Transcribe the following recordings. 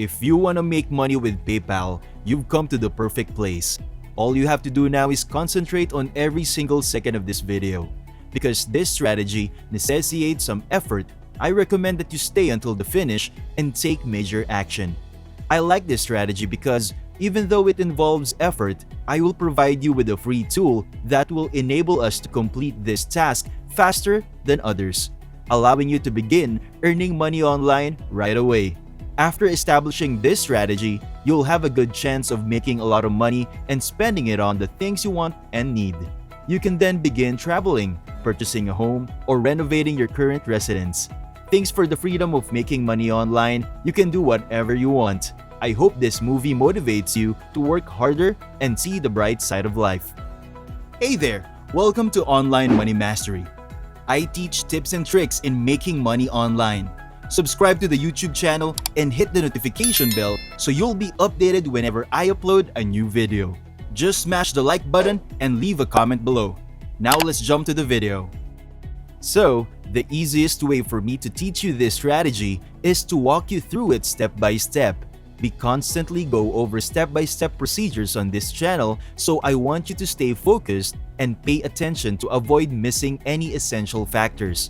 If you want to make money with PayPal, you've come to the perfect place. All you have to do now is concentrate on every single second of this video. Because this strategy necessitates some effort, I recommend that you stay until the finish and take major action. I like this strategy because even though it involves effort, I will provide you with a free tool that will enable us to complete this task faster than others, allowing you to begin earning money online right away. After establishing this strategy, you'll have a good chance of making a lot of money and spending it on the things you want and need. You can then begin traveling, purchasing a home, or renovating your current residence. Thanks for the freedom of making money online, you can do whatever you want. I hope this movie motivates you to work harder and see the bright side of life. Hey there! Welcome to Online Money Mastery. I teach tips and tricks in making money online. Subscribe to the YouTube channel and hit the notification bell so you'll be updated whenever I upload a new video. Just smash the like button and leave a comment below. Now let's jump to the video. So, the easiest way for me to teach you this strategy is to walk you through it step by step. We constantly go over step-by-step procedures on this channel, so I want you to stay focused and pay attention to avoid missing any essential factors.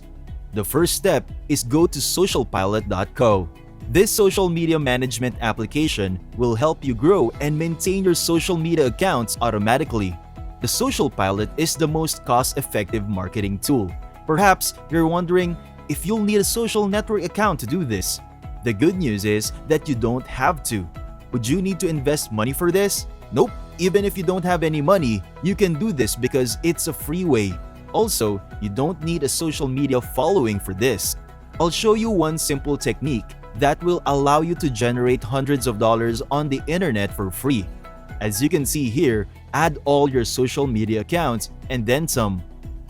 The first step is go to socialpilot.co. This social media management application will help you grow and maintain your social media accounts automatically. The Social Pilot is the most cost-effective marketing tool. Perhaps you're wondering if you'll need a social network account to do this. The good news is that you don't have to. Would you need to invest money for this? Nope. Even if you don't have any money, you can do this because it's a free way. Also, you don't need a social media following for this. I'll show you one simple technique that will allow you to generate hundreds of dollars on the internet for free. As you can see here, add all your social media accounts and then some.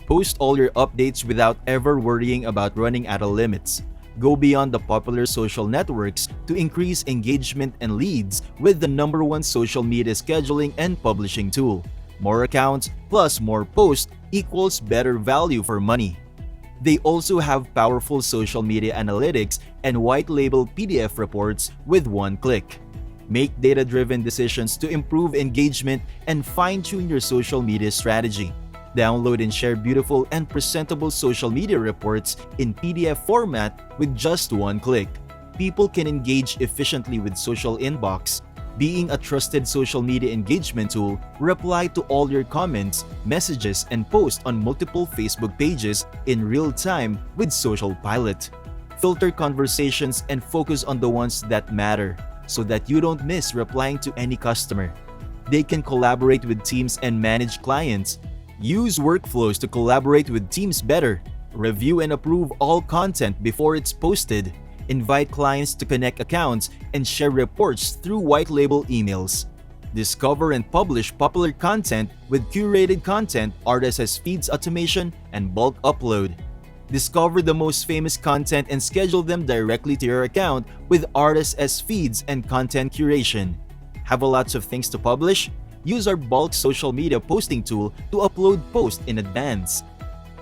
Post all your updates without ever worrying about running out of limits. Go beyond the popular social networks to increase engagement and leads with the #1 social media scheduling and publishing tool. More accounts plus more posts equals better value for money. They also have powerful social media analytics and white label PDF reports with one click. Make data-driven decisions to improve engagement and fine-tune your social media strategy. Download and share beautiful and presentable social media reports in PDF format with just one click. People can engage efficiently with social inbox. Being a trusted social media engagement tool, reply to all your comments, messages, and post on multiple Facebook pages in real time with Social Pilot. Filter conversations and focus on the ones that matter so that you don't miss replying to any customer. They can collaborate with teams and manage clients. Use workflows to collaborate with teams better. Review and approve all content before it's posted. Invite clients to connect accounts and share reports through white label emails. Discover and publish popular content with curated content, RSS feeds automation, and bulk upload. Discover the most famous content and schedule them directly to your account with RSS feeds and content curation. Have a lots of things to publish? Use our bulk social media posting tool to upload posts in advance.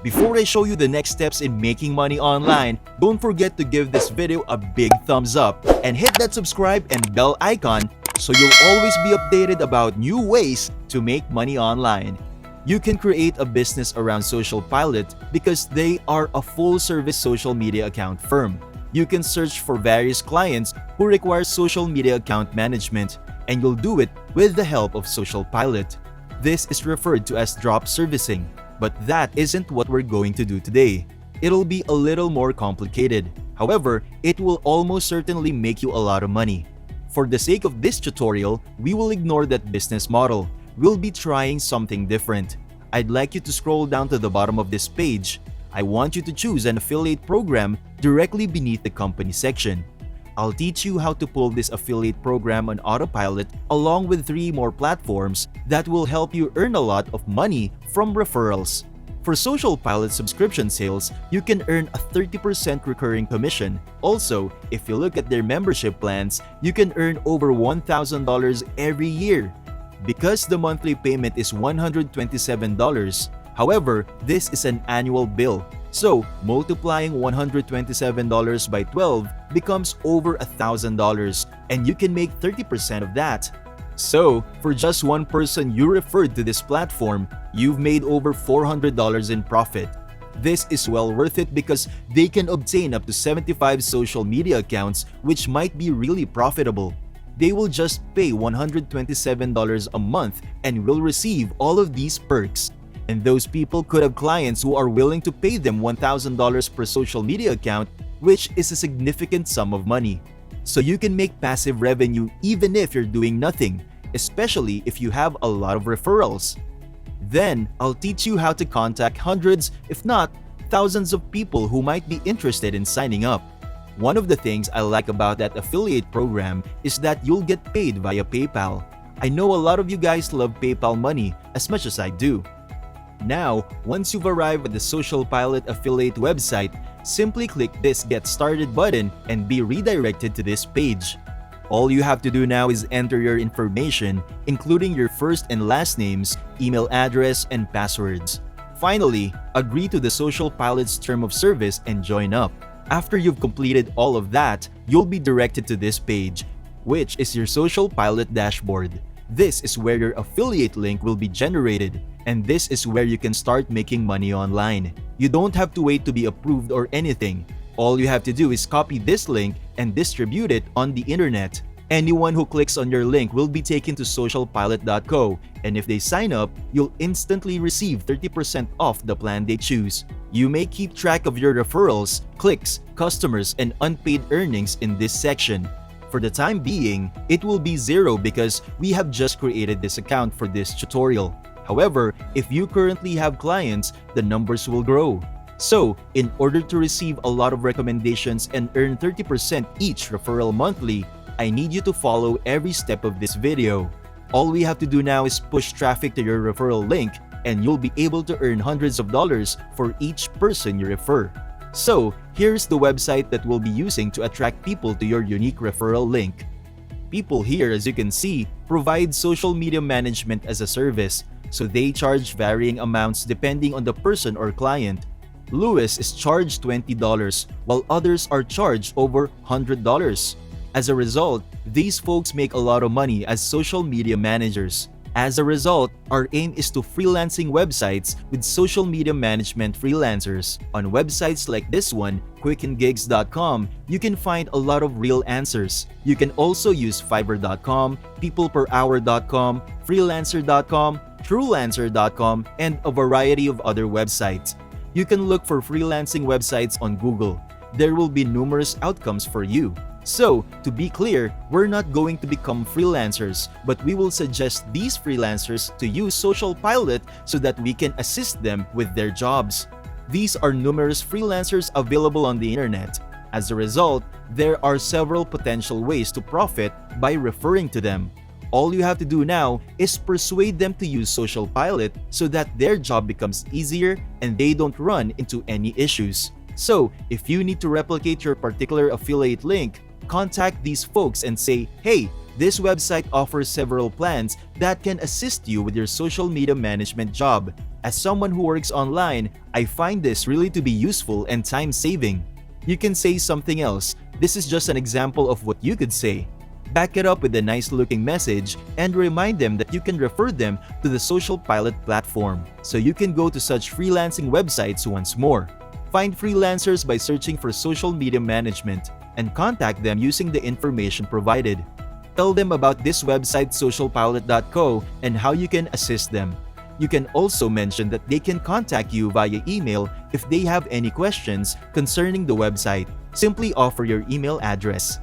Before I show you the next steps in making money online, don't forget to give this video a big thumbs up and hit that subscribe and bell icon so you'll always be updated about new ways to make money online. You can create a business around Social Pilot because they are a full-service social media account firm. You can search for various clients who require social media account management, and you'll do it with the help of Social Pilot. This is referred to as drop servicing, but that isn't what we're going to do today. It'll be a little more complicated. However, it will almost certainly make you a lot of money. For the sake of this tutorial, we will ignore that business model. We'll be trying something different. I'd like you to scroll down to the bottom of this page. I want you to choose an affiliate program directly beneath the company section. I'll teach you how to pull this affiliate program on autopilot along with 3 more platforms that will help you earn a lot of money from referrals. For Social Pilot subscription sales, you can earn a 30% recurring commission. Also, if you look at their membership plans, you can earn over $1,000 every year. Because the monthly payment is $127, however, this is an annual bill. So, multiplying $127 by 12 becomes over $1,000, and you can make 30% of that. So, for just one person you referred to this platform, you've made over $400 in profit. This is well worth it because they can obtain up to 75 social media accounts, which might be really profitable. They will just pay $127 a month and will receive all of these perks. And those people could have clients who are willing to pay them $1,000 per social media account, which is a significant sum of money. So you can make passive revenue even if you're doing nothing, especially if you have a lot of referrals. Then, I'll teach you how to contact hundreds, if not thousands of people who might be interested in signing up. One of the things I like about that affiliate program is that you'll get paid via PayPal. I know a lot of you guys love PayPal money as much as I do. Now, once you've arrived at the Social Pilot affiliate website, simply click this Get Started button and be redirected to this page. All you have to do now is enter your information, including your first and last names, email address, and passwords. Finally, agree to the Social Pilot's term of service and join up. After you've completed all of that, you'll be directed to this page, which is your Social Pilot dashboard. This is where your affiliate link will be generated, and this is where you can start making money online. You don't have to wait to be approved or anything. All you have to do is copy this link and distribute it on the internet. Anyone who clicks on your link will be taken to socialpilot.co, and if they sign up, you'll instantly receive 30% off the plan they choose. You may keep track of your referrals, clicks, customers, and unpaid earnings in this section. For the time being, it will be 0 because we have just created this account for this tutorial. However, if you currently have clients, the numbers will grow. So, in order to receive a lot of recommendations and earn 30% each referral monthly, I need you to follow every step of this video. All we have to do now is push traffic to your referral link, and you'll be able to earn hundreds of dollars for each person you refer. So, here's the website that we'll be using to attract people to your unique referral link. People here, as you can see, provide social media management as a service, so they charge varying amounts depending on the person or client. Lewis is charged $20, while others are charged over $100. As a result, these folks make a lot of money as social media managers. As a result, our aim is to freelancing websites with social media management freelancers. On websites like this one, quickandgigs.com, you can find a lot of real answers. You can also use fiverr.com, peopleperhour.com, freelancer.com, truelancer.com, and a variety of other websites. You can look for freelancing websites on Google. There will be numerous outcomes for you. So, to be clear, we're not going to become freelancers, but we will suggest these freelancers to use Social Pilot so that we can assist them with their jobs. These are numerous freelancers available on the internet. As a result, there are several potential ways to profit by referring to them. All you have to do now is persuade them to use Social Pilot so that their job becomes easier and they don't run into any issues. So, if you need to replicate your particular affiliate link, contact these folks and say, "Hey, this website offers several plans that can assist you with your social media management job. As someone who works online, I find this really to be useful and time-saving." You can say something else. This is just an example of what you could say. Back it up with a nice-looking message and remind them that you can refer them to the Social Pilot platform, so you can go to such freelancing websites once more. Find freelancers by searching for social media management and contact them using the information provided. Tell them about this website socialpilot.co and how you can assist them. You can also mention that they can contact you via email if they have any questions concerning the website. Simply offer your email address.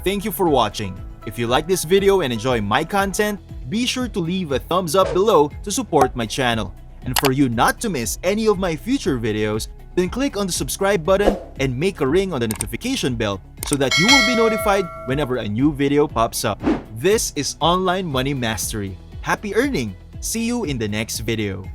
Thank you for watching. If you like this video and enjoy my content, be sure to leave a thumbs up below to support my channel. And for you not to miss any of my future videos, then click on the subscribe button and make a ring on the notification bell so that you will be notified whenever a new video pops up. This is Online Money Mastery. Happy earning! See you in the next video.